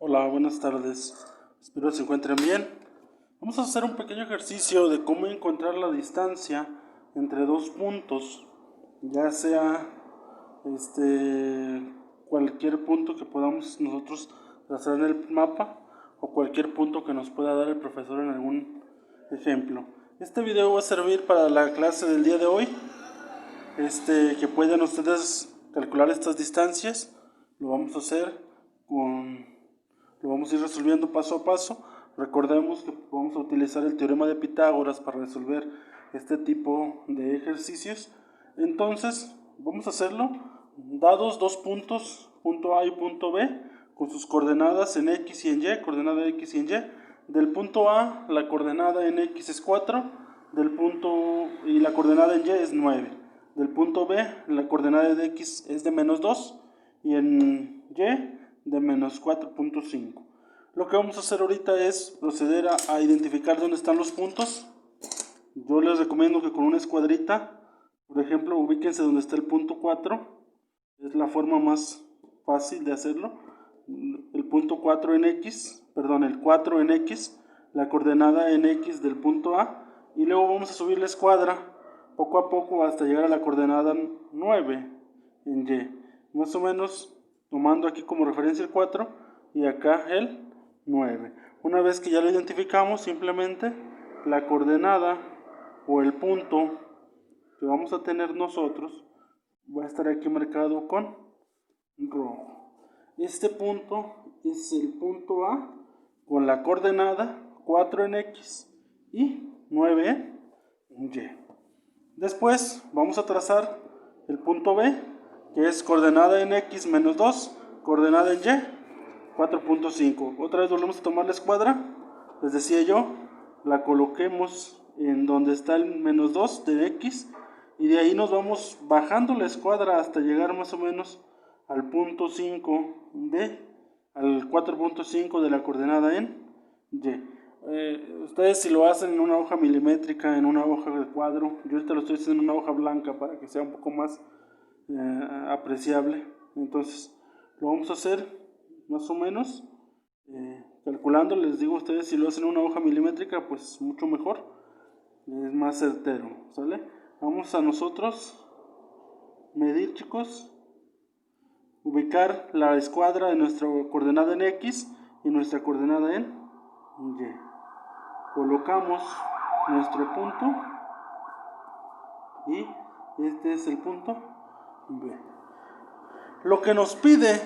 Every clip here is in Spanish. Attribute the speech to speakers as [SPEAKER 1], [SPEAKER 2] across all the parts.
[SPEAKER 1] Hola, buenas tardes. Espero se encuentren bien. Vamos a hacer un pequeño ejercicio de cómo encontrar la distancia entre dos puntos, ya sea cualquier punto que podamos nosotros trazar en el mapa o cualquier punto que nos pueda dar el profesor en algún ejemplo. Este video va a servir para la clase del día de hoy, que puedan ustedes calcular estas distancias. Lo vamos a hacer lo vamos a ir resolviendo paso a paso. Recordemos que vamos a utilizar el teorema de Pitágoras para resolver este tipo de ejercicios. Entonces, vamos a hacerlo dados dos puntos, punto A y punto B, con sus coordenadas en X y en Y, coordenada X y en Y. Del punto A, la coordenada en X es 4, y la coordenada en Y es 9. Del punto B, la coordenada de X es de menos 2 y en Y de menos 4.5. Lo que vamos a hacer ahorita es proceder a identificar dónde están los puntos. Yo les recomiendo que con una escuadrita, por ejemplo, ubíquense donde está el punto 4. Es la forma más fácil de hacerlo. El punto 4 en X, el 4 en X, la coordenada en X del punto A, y luego vamos a subir la escuadra poco a poco hasta llegar a la coordenada 9 en Y. Más o menos tomando aquí como referencia el 4 y acá el 9. Una vez que ya lo identificamos, simplemente la coordenada o el punto que vamos a tener nosotros va a estar aquí marcado con rojo. Este punto es el punto A con la coordenada 4 en X y 9 en Y. Después vamos a trazar el punto B, que es coordenada en X menos 2, coordenada en Y 4.5. Otra vez volvemos a tomar la escuadra. Les decía yo, la coloquemos en donde está el menos 2 de X, y de ahí nos vamos bajando la escuadra hasta llegar más o menos al punto 5 al 4.5 de la coordenada en Y. Ustedes si lo hacen en una hoja milimétrica, en una hoja de cuadro, yo ahorita lo estoy haciendo en una hoja blanca para que sea un poco más apreciable. Entonces lo vamos a hacer más o menos calculando. Les digo a ustedes, si lo hacen en una hoja milimétrica, pues mucho mejor, es más certero, ¿sale? Vamos a nosotros medir, chicos, ubicar la escuadra de nuestra coordenada en X y nuestra coordenada en Y. Colocamos nuestro punto y este es el punto B. Lo que nos pide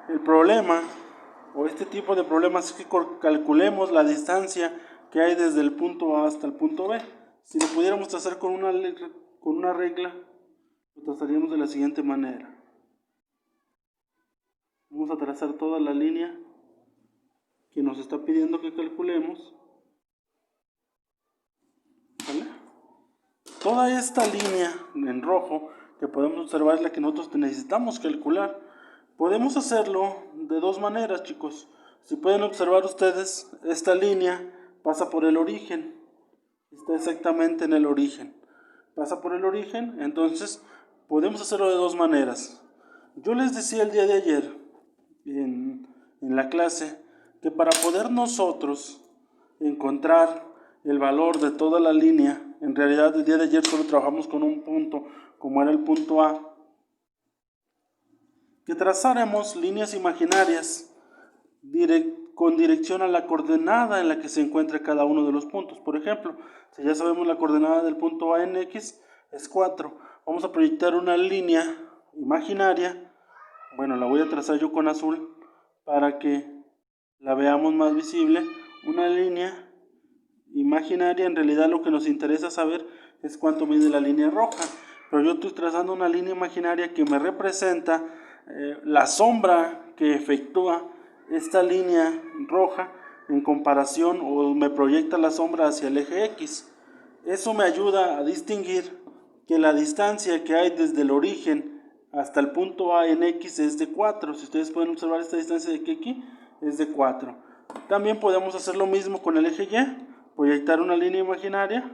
[SPEAKER 1] el problema o este tipo de problemas es que calculemos la distancia que hay desde el punto A hasta el punto B. Si lo pudiéramos trazar con una regla, lo trazaríamos de la siguiente manera. Vamos a trazar toda la línea que nos está pidiendo que calculemos. ¿Vale? Toda esta línea en rojo que podemos observar es la que nosotros necesitamos calcular. Podemos hacerlo de dos maneras, chicos. Si pueden observar ustedes, esta línea pasa por el origen. Está exactamente en el origen. Pasa por el origen, entonces podemos hacerlo de dos maneras. Yo les decía el día de ayer en la clase que para poder nosotros encontrar el valor de toda la línea, en realidad el día de ayer solo trabajamos con un punto, como era el punto A, que trazáramos líneas imaginarias con dirección a la coordenada en la que se encuentra cada uno de los puntos. Por ejemplo, si ya sabemos la coordenada del punto A en X es 4, vamos a proyectar una línea imaginaria. Bueno, la voy a trazar yo con azul para que la veamos más visible. Una línea imaginaria, en realidad lo que nos interesa saber es cuánto mide la línea roja, pero yo estoy trazando una línea imaginaria que me representa la sombra que efectúa esta línea roja en comparación, o me proyecta la sombra hacia el eje X. Eso me ayuda a distinguir que la distancia que hay desde el origen hasta el punto A en X es de 4. Si ustedes pueden observar, esta distancia de aquí es de 4. También podemos hacer lo mismo con el eje Y, proyectar una línea imaginaria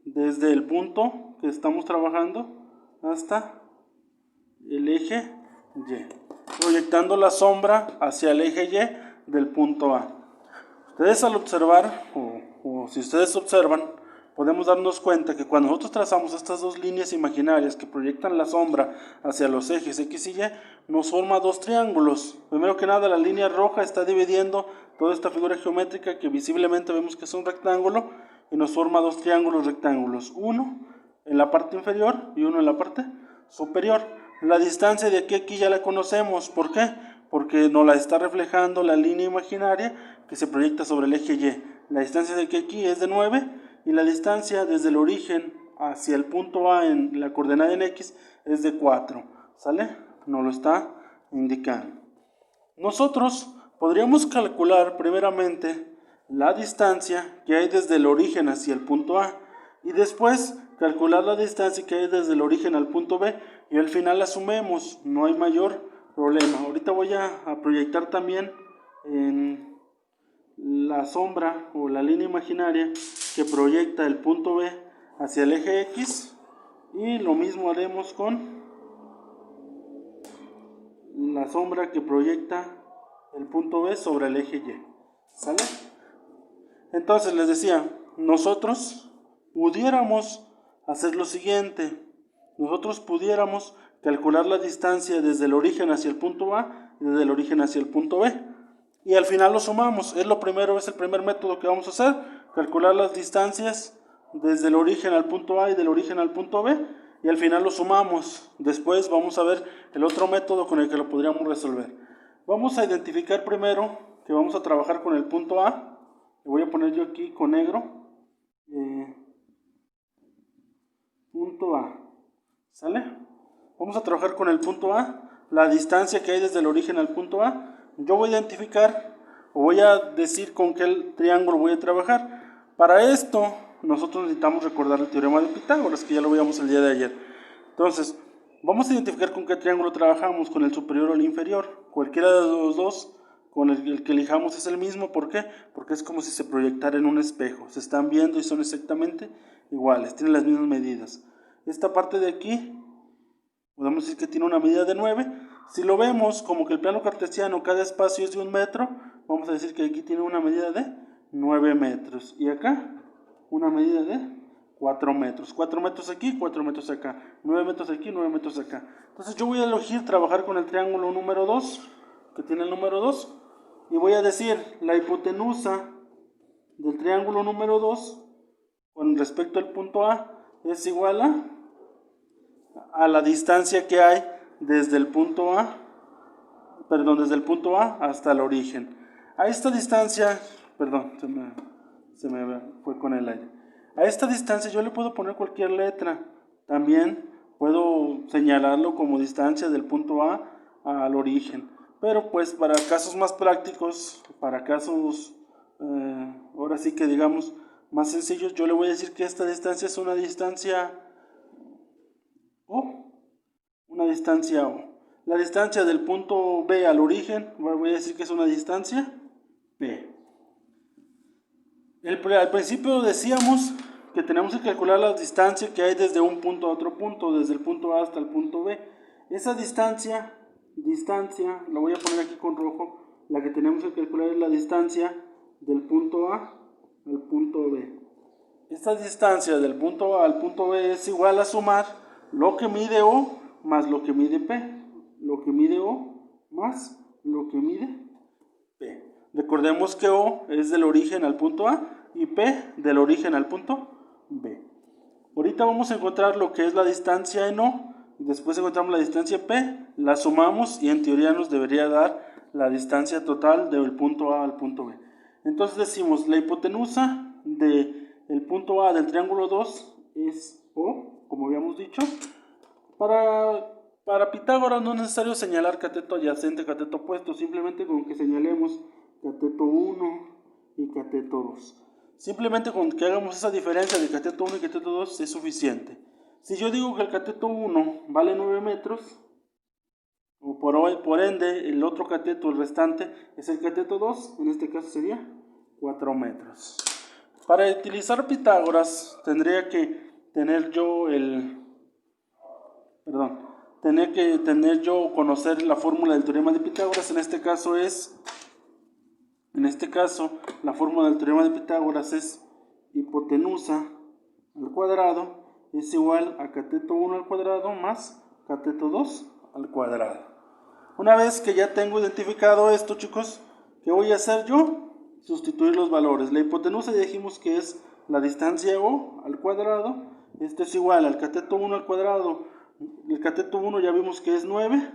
[SPEAKER 1] desde el punto que estamos trabajando hasta el eje Y, proyectando la sombra hacia el eje Y del punto A. Ustedes al observar, o si ustedes observan, podemos darnos cuenta que cuando nosotros trazamos estas dos líneas imaginarias que proyectan la sombra hacia los ejes X y Y, nos forma dos triángulos. Primero que nada, la línea roja está dividiendo toda esta figura geométrica que visiblemente vemos que es un rectángulo, y nos forma dos triángulos rectángulos, uno en la parte inferior y uno en la parte superior. La distancia de aquí a aquí ya la conocemos. ¿Por qué? Porque nos la está reflejando la línea imaginaria que se proyecta sobre el eje Y. La distancia de aquí a aquí es de 9 y la distancia desde el origen hacia el punto A en la coordenada en X es de 4. ¿Sale? Nos lo está indicando. Nosotros podríamos calcular primeramente la distancia que hay desde el origen hacia el punto A y después calcular la distancia que hay desde el origen al punto B y al final la sumemos, no hay mayor problema. Ahorita voy a proyectar también en la sombra o la línea imaginaria que proyecta el punto B hacia el eje X y lo mismo haremos con la sombra que proyecta el punto B sobre el eje Y. ¿Sale? Entonces les decía, nosotros pudiéramos hacer lo siguiente. Nosotros pudiéramos calcular la distancia desde el origen hacia el punto A y desde el origen hacia el punto B. Y al final lo sumamos. Es el primer método que vamos a hacer. Calcular las distancias desde el origen al punto A y del origen al punto B. Y al final lo sumamos. Después vamos a ver el otro método con el que lo podríamos resolver. Vamos a identificar primero que vamos a trabajar con el punto A. Le voy a poner yo aquí con negro. Punto A. ¿Sale? Vamos a trabajar con el punto A. La distancia que hay desde el origen al punto A. Yo voy a identificar o voy a decir con qué triángulo voy a trabajar. Para esto nosotros necesitamos recordar el teorema de Pitágoras, que ya lo veíamos el día de ayer. Entonces, vamos a identificar con qué triángulo trabajamos, con el superior o el inferior. Cualquiera de los dos, con el que elijamos es el mismo. ¿Por qué? Porque es como si se proyectara en un espejo. Se están viendo y son exactamente iguales, tienen las mismas medidas. Esta parte de aquí, podemos decir que tiene una medida de 9. Si lo vemos como que el plano cartesiano, cada espacio es de 1 metro, vamos a decir que aquí tiene una medida de 9 metros. Y acá, una medida de 4 metros. 4 metros aquí, 4 metros acá. 9 metros aquí, 9 metros acá. Entonces yo voy a elegir trabajar con el triángulo número 2, que tiene el número 2. Y voy a decir, la hipotenusa del triángulo número 2, con respecto al punto A, es igual a la distancia que hay desde el punto A, desde el punto A hasta el origen. A esta distancia, se me fue con el aire. A esta distancia yo le puedo poner cualquier letra. También puedo señalarlo como distancia del punto A al origen. Pero pues para casos más prácticos, para casos ahora sí que digamos más sencillos, yo le voy a decir que esta distancia es una distancia O. Una distancia O. La distancia del punto B al origen, voy a decir que es una distancia P. Al principio decíamos que tenemos que calcular la distancia que hay desde un punto a otro punto, desde el punto A hasta el punto B. Esa distancia, lo voy a poner aquí con rojo, la que tenemos que calcular es la distancia del punto A al punto B. Esta distancia del punto A al punto B es igual a sumar lo que mide O más lo que mide P. Lo que mide O más lo que mide P. Recordemos que O es del origen al punto A y P del origen al punto B. Ahorita vamos a encontrar lo que es la distancia en O y después encontramos la distancia P, la sumamos y en teoría nos debería dar la distancia total del punto A al punto B. Entonces decimos, la hipotenusa del punto A del triángulo 2 es O, como habíamos dicho. Para Pitágoras no es necesario señalar cateto adyacente, cateto opuesto, simplemente con que señalemos cateto 1 y cateto 2. Simplemente con que hagamos esa diferencia de cateto 1 y cateto 2 es suficiente. Si yo digo que el cateto 1 vale 9 metros, o por ende el otro cateto, el restante, es el cateto 2, en este caso sería 4 metros. Para utilizar Pitágoras tendría que tener yo conocer la fórmula del teorema de Pitágoras. En este caso es En este caso, la fórmula del teorema de Pitágoras es hipotenusa al cuadrado es igual a cateto 1 al cuadrado más cateto 2 al cuadrado. Una vez que ya tengo identificado esto, chicos, ¿qué voy a hacer yo? Sustituir los valores. La hipotenusa ya dijimos que es la distancia O al cuadrado. Esto es igual al cateto 1 al cuadrado. El cateto 1 ya vimos que es 9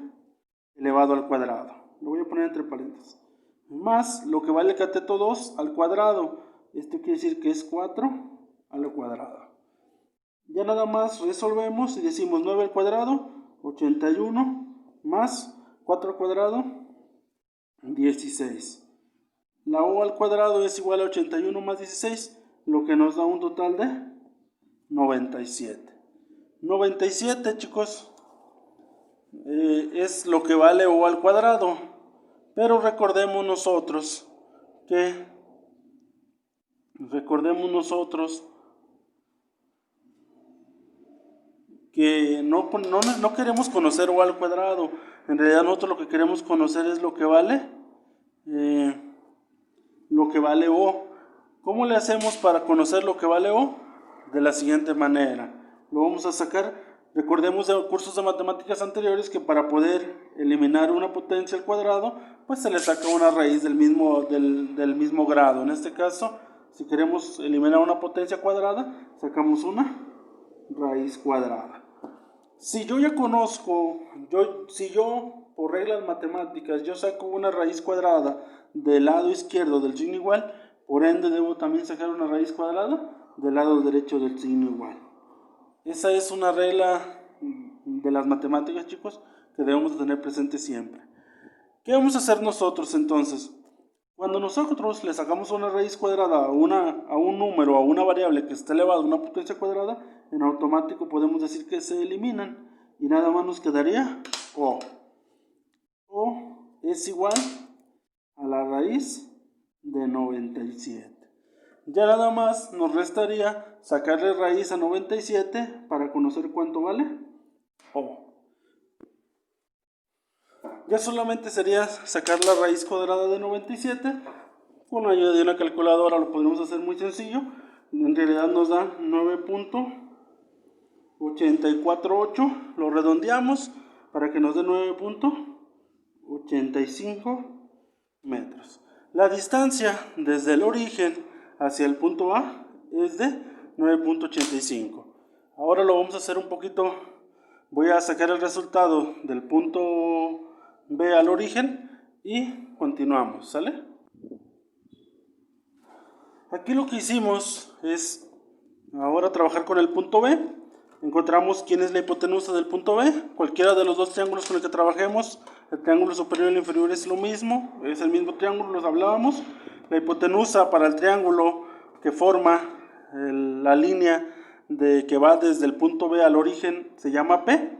[SPEAKER 1] elevado al cuadrado. Lo voy a poner entre paréntesis. Más lo que vale el cateto 2 al cuadrado. Esto quiere decir que es 4 al cuadrado. Ya nada más resolvemos y decimos 9 al cuadrado, 81 más 4 al cuadrado, 16. La O al cuadrado es igual a 81 más 16, lo que nos da un total de 97. 97, chicos, es lo que vale O al cuadrado. Pero recordemos nosotros que no queremos conocer O al cuadrado. En realidad nosotros lo que queremos conocer es lo que vale O. ¿Cómo le hacemos para conocer lo que vale O? De la siguiente manera. Lo vamos a sacar. Recordemos de cursos de matemáticas anteriores que para poder eliminar una potencia al cuadrado, pues se le saca una raíz del mismo grado. En este caso, si queremos eliminar una potencia cuadrada, sacamos una raíz cuadrada. Si yo ya conozco, si yo por reglas matemáticas yo saco una raíz cuadrada del lado izquierdo del signo igual, por ende debo también sacar una raíz cuadrada del lado derecho del signo igual. Esa es una regla de las matemáticas, chicos, que debemos tener presente siempre. ¿Qué vamos a hacer nosotros entonces? Cuando nosotros le sacamos una raíz cuadrada a un número, a una variable que está elevada a una potencia cuadrada, en automático podemos decir que se eliminan y nada más nos quedaría O. O es igual a la raíz de 97. Ya nada más nos restaría sacarle raíz a 97 para conocer cuánto vale O. Ya solamente sería sacar la raíz cuadrada de 97. Con la ayuda de una calculadora lo podemos hacer muy sencillo. En realidad nos da 9.848. Lo redondeamos para que nos dé 9.85 metros. La distancia desde el origen hacia el punto A es de 9.85. Ahora lo vamos a hacer un poquito. Voy a sacar el resultado del punto B al origen y continuamos, ¿sale? Aquí lo que hicimos es ahora trabajar con el punto B. Encontramos quién es la hipotenusa del punto B. Cualquiera de los dos triángulos con el que trabajemos, el triángulo superior y el inferior es lo mismo, es el mismo triángulo, los hablábamos. La hipotenusa para el triángulo que forma la línea que va desde el punto B al origen se llama P.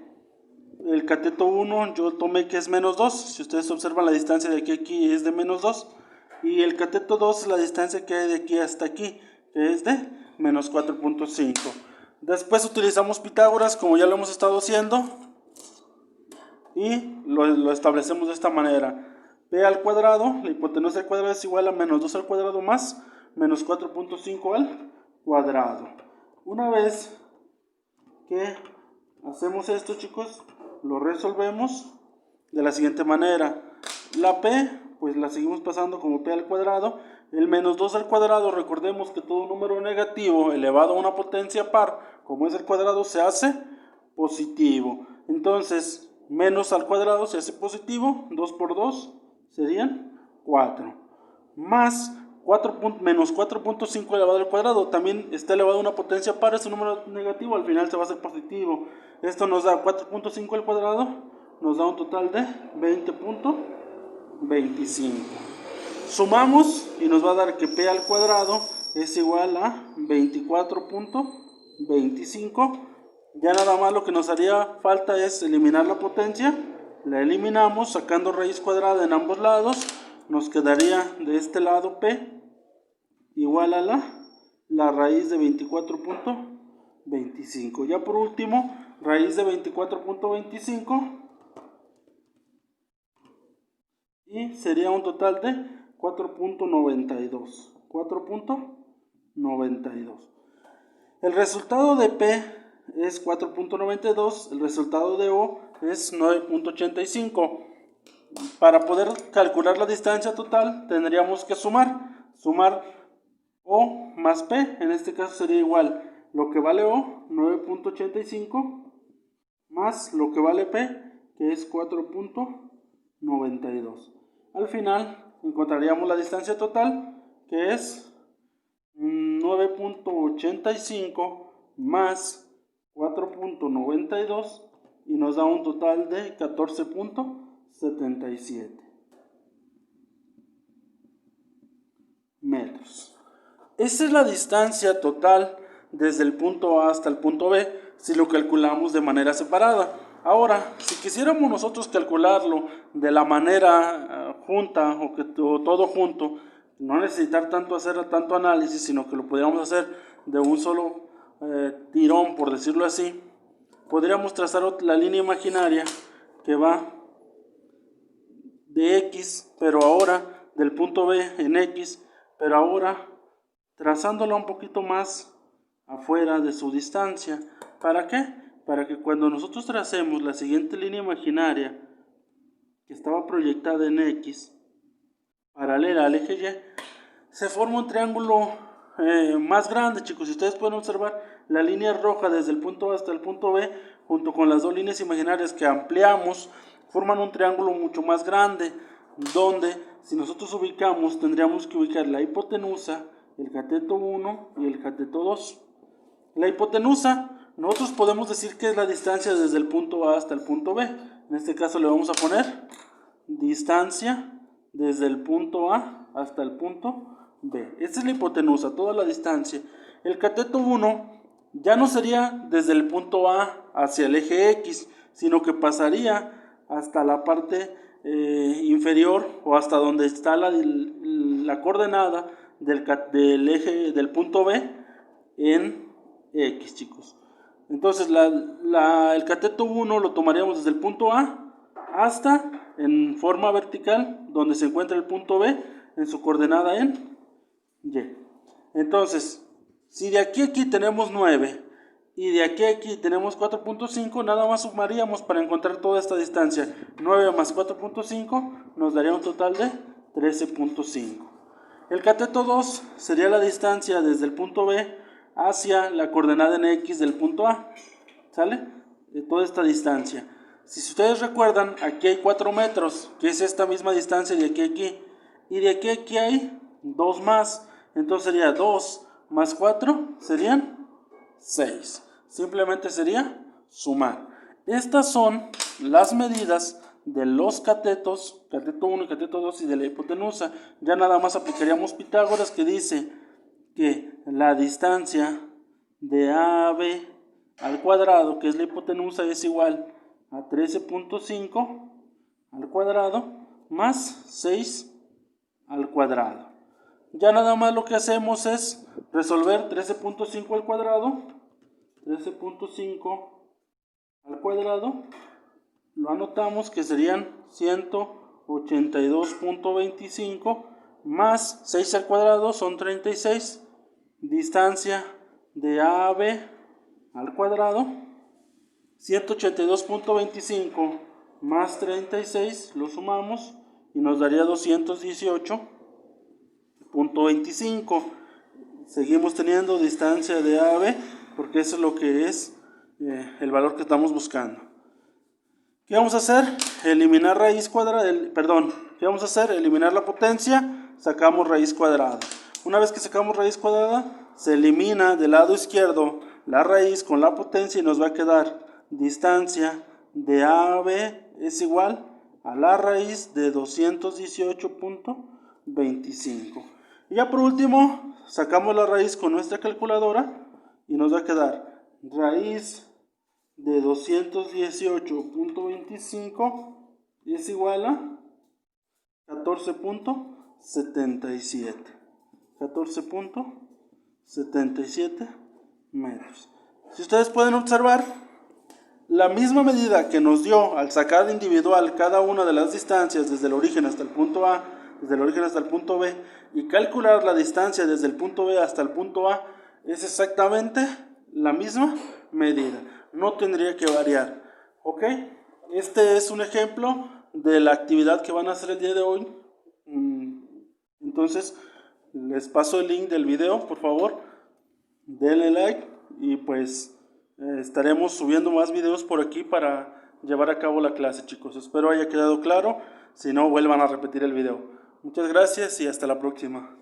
[SPEAKER 1] El cateto 1 yo tomé que es menos 2. Si ustedes observan, la distancia de aquí a aquí es de menos 2. Y el cateto 2 es la distancia que hay de aquí hasta aquí, que es de menos 4.5. Después utilizamos Pitágoras, como ya lo hemos estado haciendo, y lo establecemos de esta manera. P al cuadrado, la hipotenusa al cuadrado es igual a menos 2 al cuadrado más menos 4.5 al cuadrado. Una vez que hacemos esto, chicos, lo resolvemos de la siguiente manera. La P, pues la seguimos pasando como P al cuadrado. El menos 2 al cuadrado, recordemos que todo número negativo elevado a una potencia par, como es el cuadrado, se hace positivo. Entonces, menos al cuadrado se hace positivo. 2 por 2 serían 4. Más menos 4.5 elevado al cuadrado, también está elevado a una potencia par, es un número negativo, al final se va a hacer positivo. Esto nos da 4.5 al cuadrado, nos da un total de 20.25. Sumamos y nos va a dar que P al cuadrado es igual a 24.25. Ya nada más lo que nos haría falta es eliminar la potencia. La eliminamos sacando raíz cuadrada en ambos lados. Nos quedaría de este lado P igual a la raíz de 24.25. Ya por último, raíz de 24.25 y sería un total de 4.92. 4.92. El resultado de P es 4.92, el resultado de O es 9.85. Para poder calcular la distancia total tendríamos que sumar O más P, en este caso sería igual lo que vale O, 9.85, más lo que vale P, que es 4.92. Al final encontraríamos la distancia total, que es 9.85 más 4.92 y nos da un total de 14.77 metros. Esa es la distancia total desde el punto A hasta el punto B si lo calculamos de manera separada. Ahora, si quisiéramos nosotros calcularlo de la manera junta o todo junto, no necesitar hacer tanto análisis, sino que lo pudiéramos hacer de un solo tirón, por decirlo así, podríamos trazar la línea imaginaria que va de X, pero ahora del punto B en X, pero ahora trazándola un poquito más afuera de su distancia. ¿Para qué? Para que cuando nosotros tracemos la siguiente línea imaginaria que estaba proyectada en X, paralela al eje Y, se forma un triángulo más grande, chicos. Si ustedes pueden observar, la línea roja desde el punto A hasta el punto B, junto con las dos líneas imaginarias que ampliamos, forman un triángulo mucho más grande, donde si nosotros ubicamos, tendríamos que ubicar la hipotenusa, el cateto 1 y el cateto 2. La hipotenusa, nosotros podemos decir que es la distancia desde el punto A hasta el punto B. En este caso le vamos a poner distancia desde el punto A hasta el punto B. Esta es la hipotenusa, toda la distancia. El cateto 1 ya no sería desde el punto A hacia el eje X, sino que pasaría hasta la parte inferior o hasta donde está la coordenada del eje del punto B en X, chicos. Entonces el cateto 1 lo tomaríamos desde el punto A hasta en forma vertical donde se encuentra el punto B en su coordenada en Y. Entonces, si de aquí a aquí tenemos 9 y de aquí a aquí tenemos 4.5, nada más sumaríamos para encontrar toda esta distancia. 9 más 4.5 nos daría un total de 13.5. El cateto 2 sería la distancia desde el punto B hacia la coordenada en X del punto A. ¿Sale? De toda esta distancia. Si ustedes recuerdan, aquí hay 4 metros, que es esta misma distancia de aquí a aquí. Y de aquí a aquí hay 2 más. Entonces sería 2 más 4 serían 6. Simplemente sería sumar. Estas son las medidas de los catetos, cateto 1 y cateto 2 y de la hipotenusa. Ya nada más aplicaríamos Pitágoras, que dice que la distancia de AB al cuadrado, que es la hipotenusa, es igual a 13.5 al cuadrado más 6 al cuadrado. Ya nada más lo que hacemos es resolver 13.5 al cuadrado. 13.5 al cuadrado lo anotamos que serían 182.25 más 6 al cuadrado son 36. Distancia de A a B al cuadrado, 182.25 más 36, lo sumamos y nos daría 218.25. Seguimos teniendo distancia de A a B porque eso es lo que es el valor que estamos buscando. ¿Qué vamos a hacer? Eliminar raíz cuadrada, ¿qué vamos a hacer? Eliminar la potencia, sacamos raíz cuadrada. Una vez que sacamos raíz cuadrada, se elimina del lado izquierdo la raíz con la potencia y nos va a quedar distancia de A a B es igual a la raíz de 218.25. Y ya por último, sacamos la raíz con nuestra calculadora y nos va a quedar raíz de 218.25 es igual a 14.77. 14.77 metros. Si ustedes pueden observar, la misma medida que nos dio al sacar individual cada una de las distancias desde el origen hasta el punto A, desde el origen hasta el punto B, y calcular la distancia desde el punto B hasta el punto A, es exactamente la misma medida. No tendría que variar. ¿Ok? Este es un ejemplo de la actividad que van a hacer el día de hoy. Entonces, les paso el link del video, por favor. Denle like y pues estaremos subiendo más videos por aquí para llevar a cabo la clase, chicos. Espero haya quedado claro. Si no, vuelvan a repetir el video. Muchas gracias y hasta la próxima.